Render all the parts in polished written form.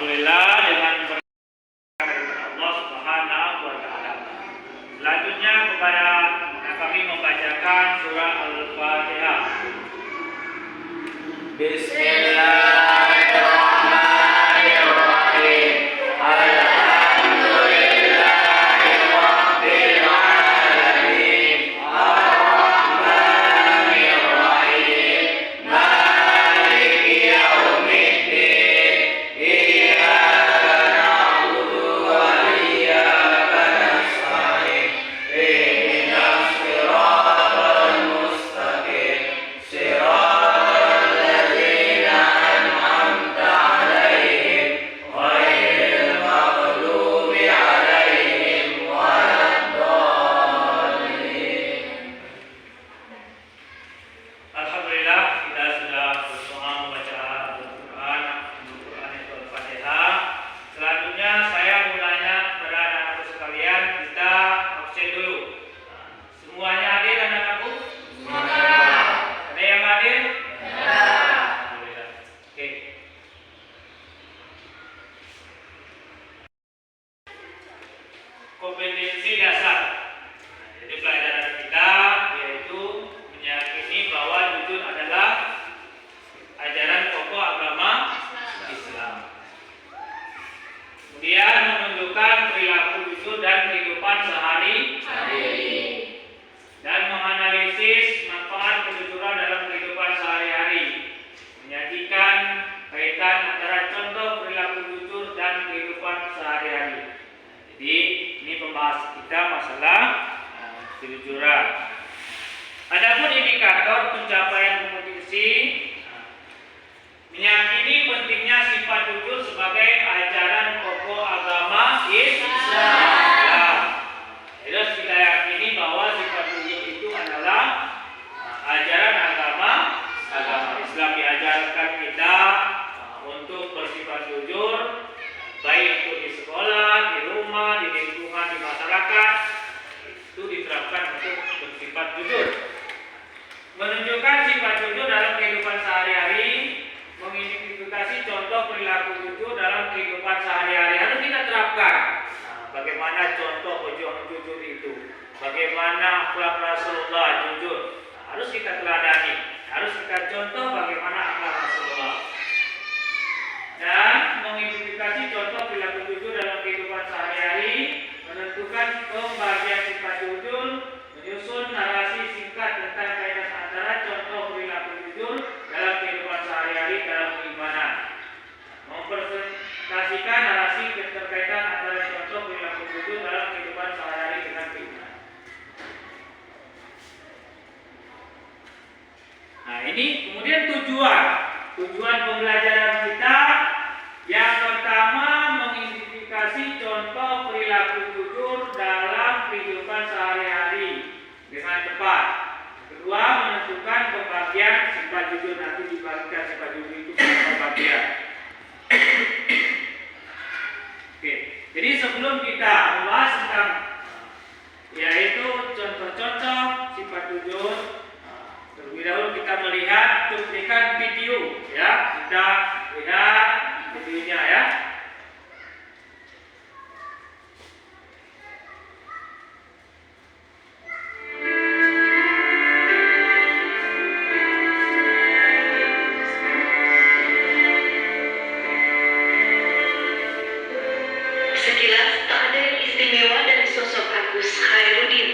Alhamdulillah dengan berkat Allah Subhanahu wa taala. Selanjutnya kepada kami membacakan surah Al-Fatihah. Bismillahirrahmanirrahim. Kompetensi dasar. Jadi pelajaran kita yaitu meyakini bahwa jujur adalah ajaran pokok agama Islam. Kemudian menunjukkan perilaku jujur dan kehidupan sehari-hari. Dan menganalisis manfaat kejujuran dalam kehidupan sehari-hari. Menyajikan kaitan antara contoh perilaku jujur dan kehidupan sehari-hari. Jadi ini pembahasan kita masalah kejujuran. Adapun indikator pencapaian kompetensi, meyakini pentingnya sifat jujur sebagai ajaran pokok agama Islam. Terus kita yakini bahwa sifat jujur itu adalah ajaran agama Islam, diajarkan kita untuk bersifat jujur, baik itu di sekolah, di rumah, di lingkungan, di masyarakat, itu diterapkan untuk bersifat jujur. Menunjukkan sifat jujur dalam kehidupan sehari-hari, mengidentifikasi contoh perilaku jujur dalam kehidupan sehari-hari harus kita terapkan. Bagaimana contoh perjuangan jujur itu? Bagaimana akhlak Rasulullah jujur? Harus kita teladani, harus kita contoh bagaimana akhlak Rasulullah. Dan mengidentifikasi contoh perilaku jujur dalam kehidupan sehari-hari, menentukan pembagian sifat jujur, menyusun narasi singkat tentang kaitan antara contoh perilaku jujur dalam kehidupan sehari-hari dalam keimanan, mempresentasikan narasi keterkaitan antara contoh perilaku jujur dalam kehidupan sehari-hari dengan keimanan. Nah, ini kemudian tujuan pembelajaran kita. Yang pertama, mengidentifikasi contoh perilaku jujur dalam kehidupan sehari-hari dengan tepat. Kedua, menentukan pembagian sifat jujur. Nanti dibagikan sifat jujur itu berapa bagian. Oke. Jadi sebelum kita membahas tentang yaitu contoh-contoh sifat jujur, terlebih dahulu kita melihat cuplikan video, ya. Kita lihat videonya, ya. Sekilas tak ada yang istimewa dari sosok Agus Khairuddin.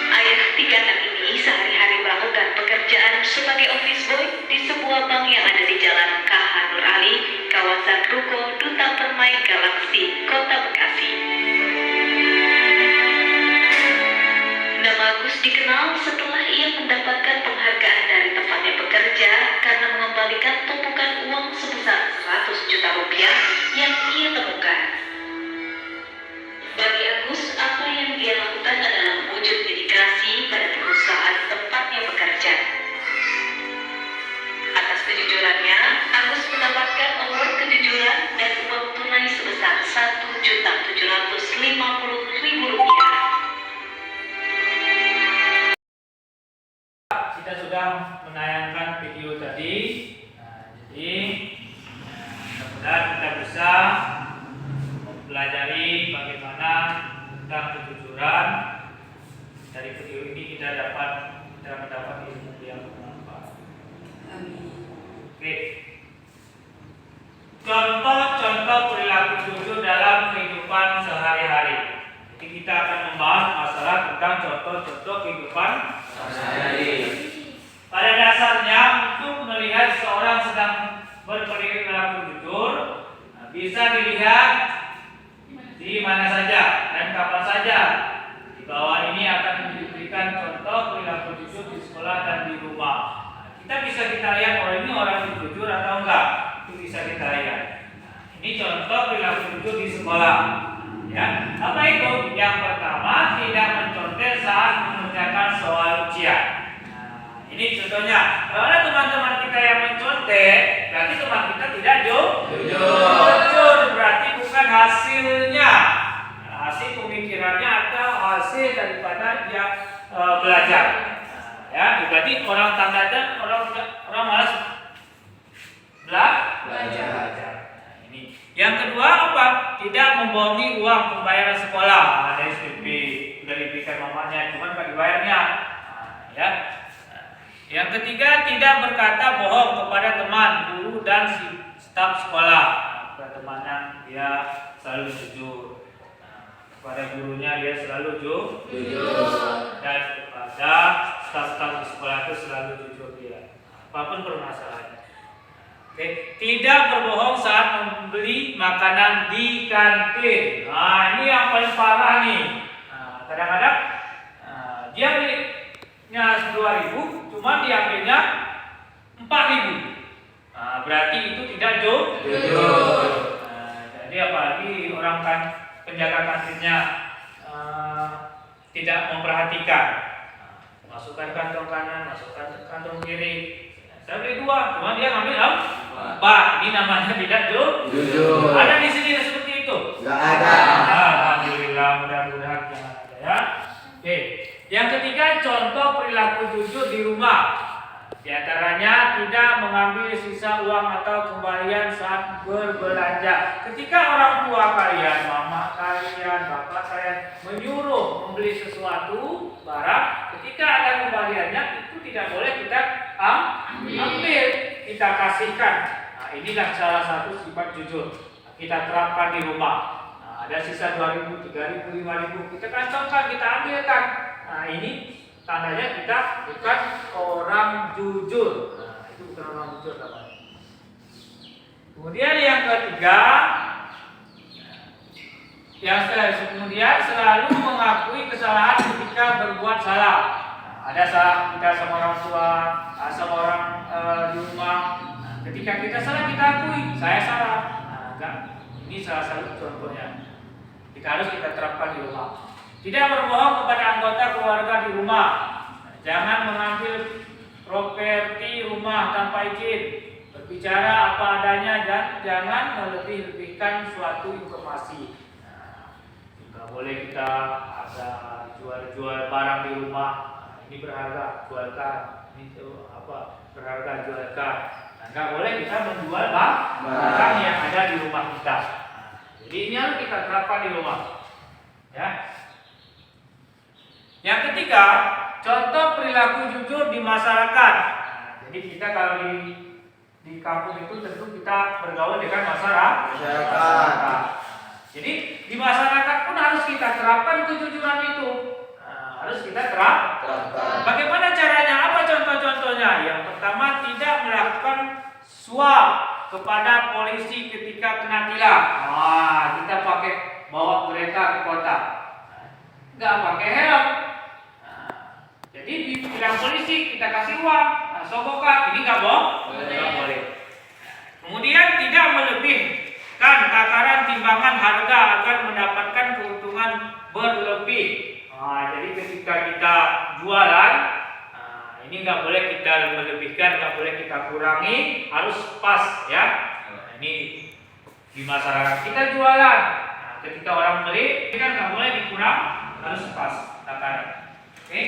Ayah tiga anak ini sehari-hari melakukan pekerjaan sebagai office boy di sebuah bank yang ada di Jalan KH Nur Ali, kawasan Ruko, Duta Permai Galaksi, Kota Bekasi. Nama Agus dikenal setelah ia mendapatkan penghargaan dari tempatnya bekerja karena mengembalikan tumpukan uang sebesar 100 juta rupiah yang ia temukan. Bagi Agus, apa yang dia lakukan adalah wujud dedikasi pada perusahaan tempatnya bekerja. Atas kejujurannya, Agus mendapatkan award kejujuran dan uang tunai sebesar Rp1.750.000. Kita sudah menayangkan video tadi. Nah, jadi mudah-mudahan kita bisa bisa mempelajari bagaimana tentang kejujuran. Dari video ini kita mendapat ilmu yang bermanfaat. Oke. Contoh-contoh perilaku jujur dalam kehidupan sehari-hari. Jadi kita akan membahas masalah tentang contoh-contoh kehidupan sehari-hari. Pada dasarnya untuk melihat seorang sedang berperilaku jujur bisa dilihat di mana saja dan kapan saja. Di bawah ini akan diberikan contoh perilaku jujur di sekolah dan di rumah. Kita lihat orang ini orang jujur atau enggak, itu bisa kita lihat. Ini contoh perilaku jujur di sekolah. Ya, apa itu? Yang pertama, tidak mencontek saat mengerjakan soal ujian. Ini contohnya. Kalau ada teman-teman kita yang mencontek, berarti teman kita tidak jujur. Berarti bukan hasilnya, hasil pemikirannya atau hasil daripada dia belajar. Ya, berarti orang tandanya orang malas belajar. Ini. Yang kedua apa? Tidak membohongi uang pembayaran sekolah. Ada SPP, sudah diberikan mamanya, cuma nggak dibayarnya. Ya. Yang ketiga, tidak berkata bohong kepada teman, guru dan staf sekolah. Kepada temannya dia selalu jujur. Kepada gurunya dia selalu jujur. Dan kepada staf-staf di sekolah itu selalu jujur dia. Apapun permasalahannya. Oke. Tidak berbohong saat membeli makanan di kantin. Nah, ini yang paling parah nih. Kadang-kadang dia belinya 2.000, cuma diambilnya 4.000. Berarti itu tidak jujur. Jadi apalagi orang kan penjaga kantinnya tidak memperhatikan. Masukkan kantong kanan, masukkan kantong kiri. Saya beli 2, cuma dia ngambil 4. Ini namanya tidak jujur. Ada di sini seperti itu? Enggak ada. Alhamdulillah, mudah-mudahan jangan ada ya. Oke. Yang ketiga, contoh perilaku jujur di rumah. Di antaranya tidak mengambil sisa uang atau kembalian saat berbelanja. Ketika orang tua kalian, mama kalian, bapak kalian menyuruh membeli sesuatu barang, ketika ada kembaliannya itu tidak boleh kita ambil, kita kasihkan. Nah, inilah salah satu sifat jujur. Kita terapkan di rumah. Ada sisa 2.000, 3.000, 5.000, kita kantongkan, kita ambilkan. Nah, ini tandanya kita bukan orang jujur. Nah, itu bukan orang jujur namanya. Kemudian yang ketiga, kemudian selalu mengakui kesalahan ketika berbuat salah. Nah, ada salah kita sama orang tua, sama orang di rumah. Nah, ketika kita salah kita akui, saya salah. Nah, ini salah satu contohnya. Harus kita terapkan di rumah. Tidak berbohong kepada anggota keluarga di rumah. Jangan mengambil properti rumah tanpa izin. Berbicara apa adanya dan jangan melebih-lebihkan suatu informasi. Tidak boleh kita ada jual-jual barang di rumah. Ini berharga, jualkan. Ini berharga, jualkan. Tidak boleh kita menjual barang yang ada di rumah kita. Jadi ini harus kita terapkan di rumah. Ya. Yang ketiga, contoh perilaku jujur di masyarakat. Jadi kita kalau di kampung itu tentu kita bergaul dengan masyarakat. Jadi di masyarakat pun harus kita terapkan kejujuran itu. Harus kita terapkan. Bagaimana caranya? Apa contoh-contohnya? Yang pertama, tidak melakukan suap kepada polisi ketika kena tilang. Kita bawa mereka ke kota, nggak pakai helm. Jadi ditilang polisi kita kasih uang, sogokan, ini nggak boleh. Kemudian tidak melebihkan takaran timbangan harga agar mendapatkan keuntungan berlebih. Jadi ketika kita jualan, ini nggak boleh kita melebihkan, nggak boleh kita kurangi, harus pas ya. Ini di masyarakat kita jualan. Ketika orang beli, ini kan nggak boleh dikurang, harus pas takaran. Oke.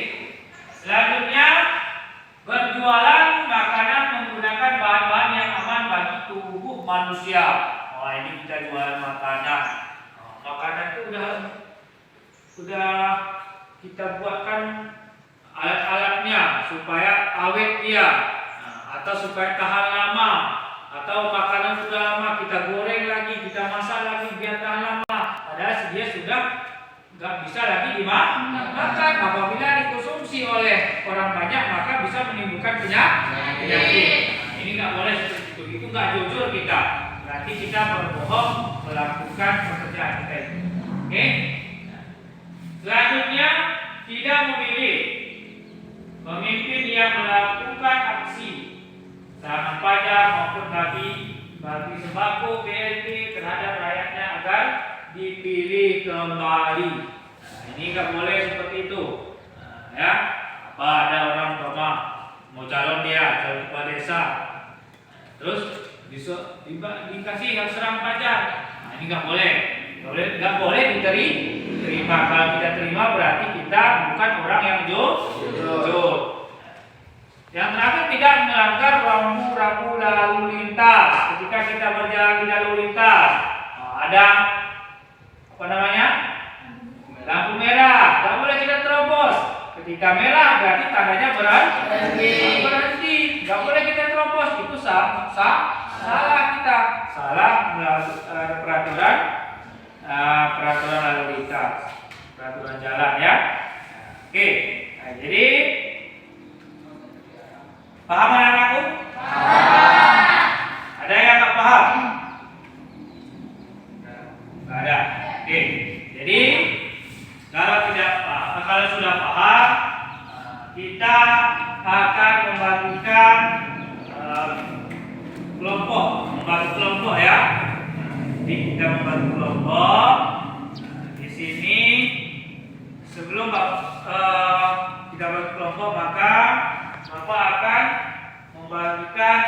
Selanjutnya, berjualan makanan menggunakan bahan-bahan yang aman bagi tubuh manusia. Ini kita kita buatkan alat-alatnya supaya awet dia, atau supaya tahan lama, atau makanan sudah lama kita goreng lagi, kita masak lagi biar tahan lama, padahal dia sudah nggak bisa lagi dimakan. Apabila dikonsumsi oleh orang banyak maka bisa menimbulkan penyakit. Ini nggak boleh seperti itu nggak jujur kita. Berarti kita berbohong melakukan pekerjaan kita itu. Oke? Selanjutnya, tidak memilih pemimpin yang melakukan aksi tangan pajak maupun bagi sembako BLT terhadap rakyatnya agar dipilih kembali. Ini nggak boleh seperti itu. Ya, apa ada orang mau calon kepala desa, terus dikasih yang serang pajak. Ini nggak boleh, nggak boleh diterima. Kalau kita terima berarti kita bukan orang yang jujur. Yang terakhir, tidak melanggar rambu-rambu lalu lintas. Ketika kita berjalan di lalu lintas, ada lampu merah, nggak boleh kita terobos. Ketika merah berarti tandanya berhenti. Nggak boleh kita terobos. Itu salah kita. Salah peraturan lalu lintas, peraturan jalan ya. Oke, nah, jadi paham anak-anakku? Ada yang nggak paham? Nggak ada. Oke, jadi kalau sudah paham, kita akan membagikan membagi kelompok ya. Jadi kita membagi kelompok. Di sini sebelum kita bagi kelompok maka Bapak akan membagikan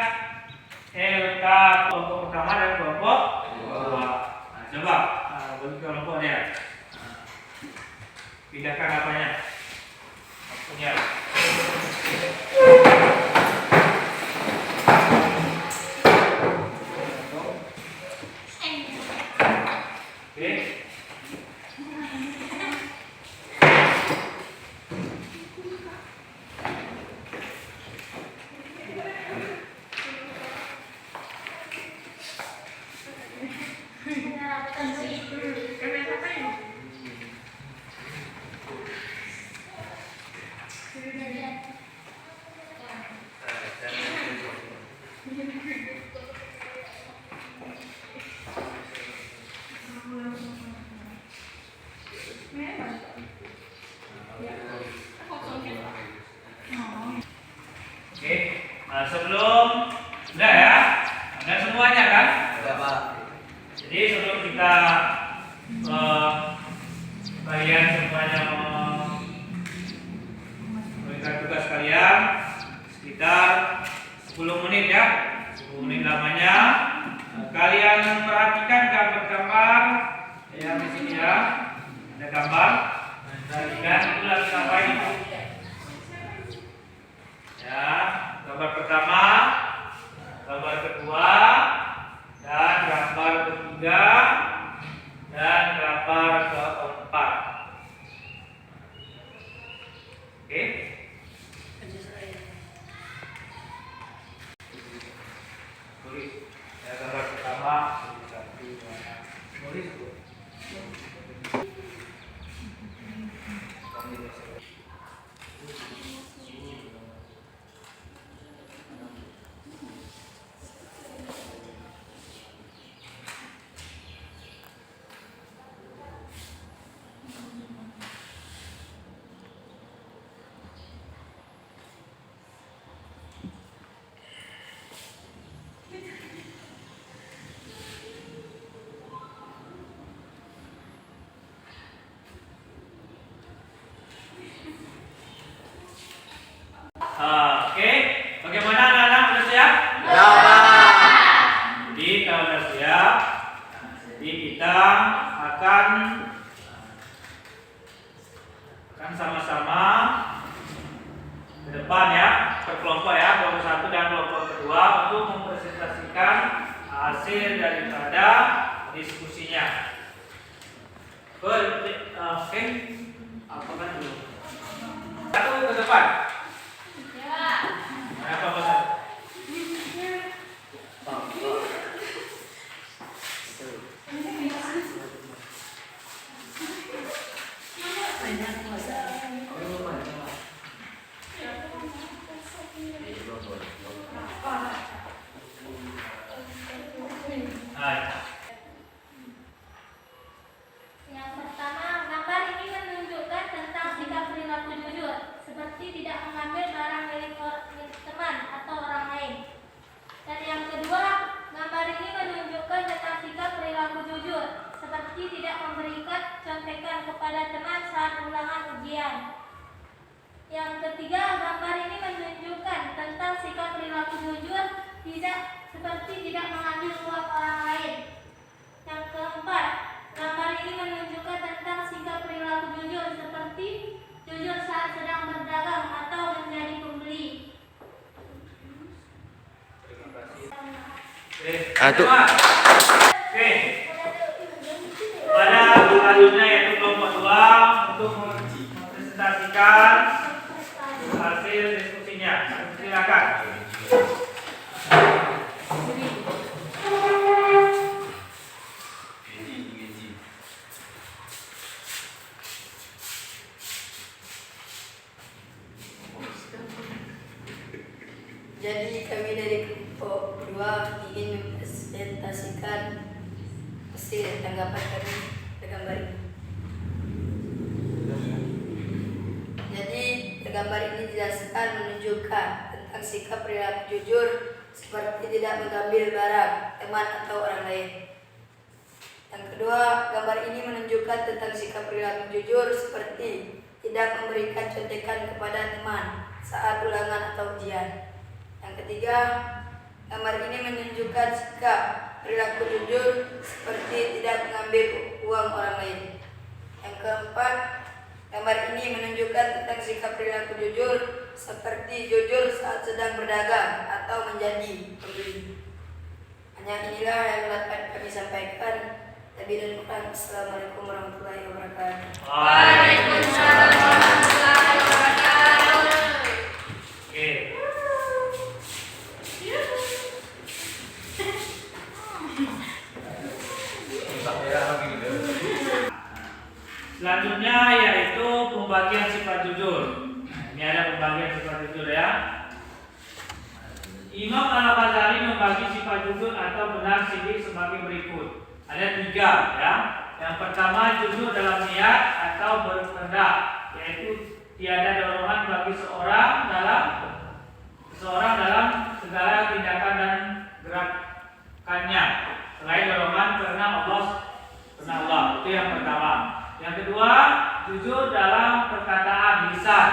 LK kelompok pertama dan kelompok kedua. Coba bagi kelompoknya. Pindahkan apanya? Waktunya. Oke. Oke, sebelum udah ya, ada semuanya kan? Udah Pak. Jadi sebelum kita kalian semuanya memberikan tugas kalian sekitar 10 menit ya, 10 menit lamanya. Kalian perhatikan gambar-gambar yang di sini ya, ada gambar. Perhatikan itu lagi ngapain itu? Ya, gambar pertama, gambar kedua, dan gambar ketiga, dan gambar keempat. Oke? Tulis. Ya, gambar pertama, tulis. Oke, bagaimana anak-anak, sudah siap? Ya Pak. Jadi kalau sudah siap, jadi kita akan sama-sama ke depan ya, ke kelompok ya, kelompok satu dan kelompok kedua untuk mempresentasikan hasil daripada diskusinya. Oke. Apakah dulu? Satu ke depan. Apa satu? Yang pertama, gambar ini menunjukkan tentang sikap perilaku jujur, seperti tidak mengambil barang milik teman atau orang lain. Dan yang kedua, gambar ini menunjukkan tentang sikap perilaku jujur, seperti tidak memberikan contekan kepada teman saat ulangan ujian. Yang ketiga, gambar ini menunjukkan tentang sikap perilaku jujur, seperti tidak mengambil uang orang lain. Yang keempat, gambar ini menunjukkan tentang sikap perilaku jujur, seperti jujur saat sedang berdagang atau menjadi pembeli. Oke. Pada selanjutnya yaitu kelompok 2 untuk mempresentasikan hasil diskusinya. Silakan. Jadi kami dari kelompok 2 ingin mempresentasikan hasil tanggapan kami tergambar ini. Jadi tergambar ini dijelaskan menunjukkan tentang sikap perilaku jujur, seperti tidak mengambil barang teman atau orang lain. Yang kedua, gambar ini menunjukkan tentang sikap perilaku jujur, seperti tidak memberikan contekan kepada teman saat ulangan atau ujian. Yang ketiga, gambar ini menunjukkan sikap perilaku jujur, seperti tidak mengambil uang orang lain. Yang keempat, gambar ini menunjukkan tentang sikap perilaku jujur, seperti jujur saat sedang berdagang atau menjadi pembeli. Hanya inilah yang dapat kami sampaikan. Lebih dan kurang, Assalamualaikum warahmatullahi wabarakatuh. Waalaikumsalam warahmatullahi wabarakatuh. Oke. Selanjutnya yaitu pembagian sifat jujur. Ini ada pembagian sifat jujur ya. Imam Al-Ghazali membagi sifat jujur atau benar sidik sebagai berikut. Ada 3 ya. Yang pertama, jujur dalam niat atau berkehendak, yaitu tiada dorongan bagi seseorang dalam segala tindakan dan gerakannya selain dorongan karena Allah. Itu yang pertama. Yang kedua, jujur dalam perkataan lisan,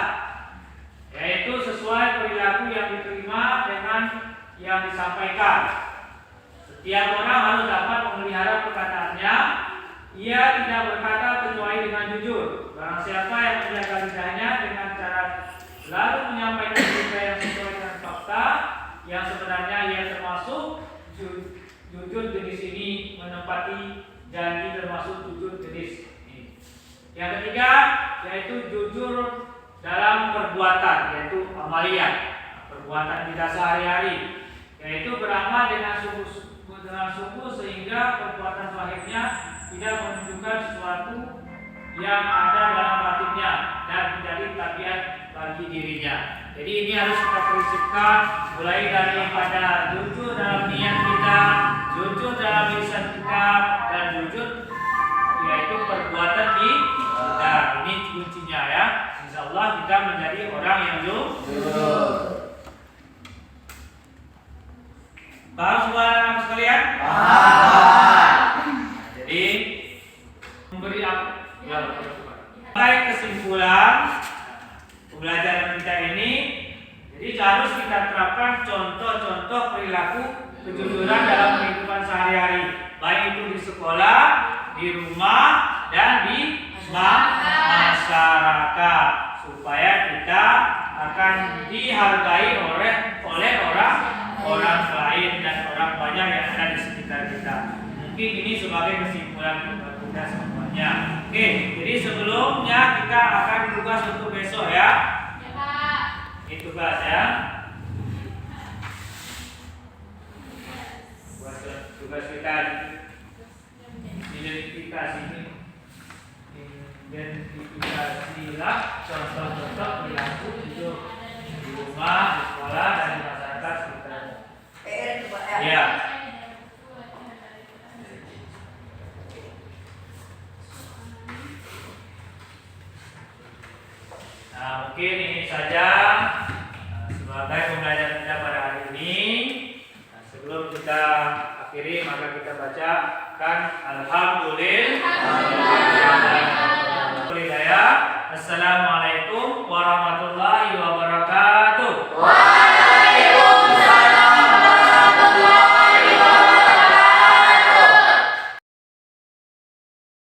yaitu sesuai perilaku yang diterima dengan yang disampaikan. Setiap orang harus dapat memelihara perkataannya. Ia tidak berkata kecuali dengan jujur. Barang siapa yang menjaga lidahnya dengan cara lalu menyampaikan berita yang sesuai dengan fakta yang sebenarnya ia termasuk jujur jenis ini menepati janji termasuk jujur jenis ini. Yang ketiga yaitu jujur dalam perbuatan, yaitu amaliyah, perbuatan kita sehari-hari, yaitu beramal dengan sungguh sehingga perbuatan zahirnya tidak menunjukkan sesuatu yang ada dalam batinnya dan menjadi tabiat bagi dirinya. Jadi ini harus kita prinsipkan, mulai daripada jujur dalam niat kita, jujur dalam lisan kita, dan jujur yaitu perbuatan kita. Ini kuncinya ya. Insyaallah kita menjadi orang yang jujur. Paham semua anak sekalian? Jadi memberi kesimpulan pembelajaran kita ini, jadi harus kita terapkan contoh-contoh perilaku kejujuran dalam kehidupan sehari-hari, baik itu di sekolah, di rumah, dan di masyarakat, supaya kita akan dihargai oleh orang lain dan orang banyak yang ada di sekitar kita. Mungkin ini sebagai kesimpulan untuk kita semuanya. Oke, jadi sebelumnya kita akan tugas untuk besok ya. Ya, Pak. Ini tugas ya. Tugas kita identifikasilah contoh-contoh perilaku hidup di rumah, di sekolah, dan di masyarakat sekitar. PR itu Pak ya. Ya. Nah, mungkin ini saja sebagai pembelajaran kita pada hari ini. Nah, sebelum kita akhiri, maka kita bacakan Alhamdulillah.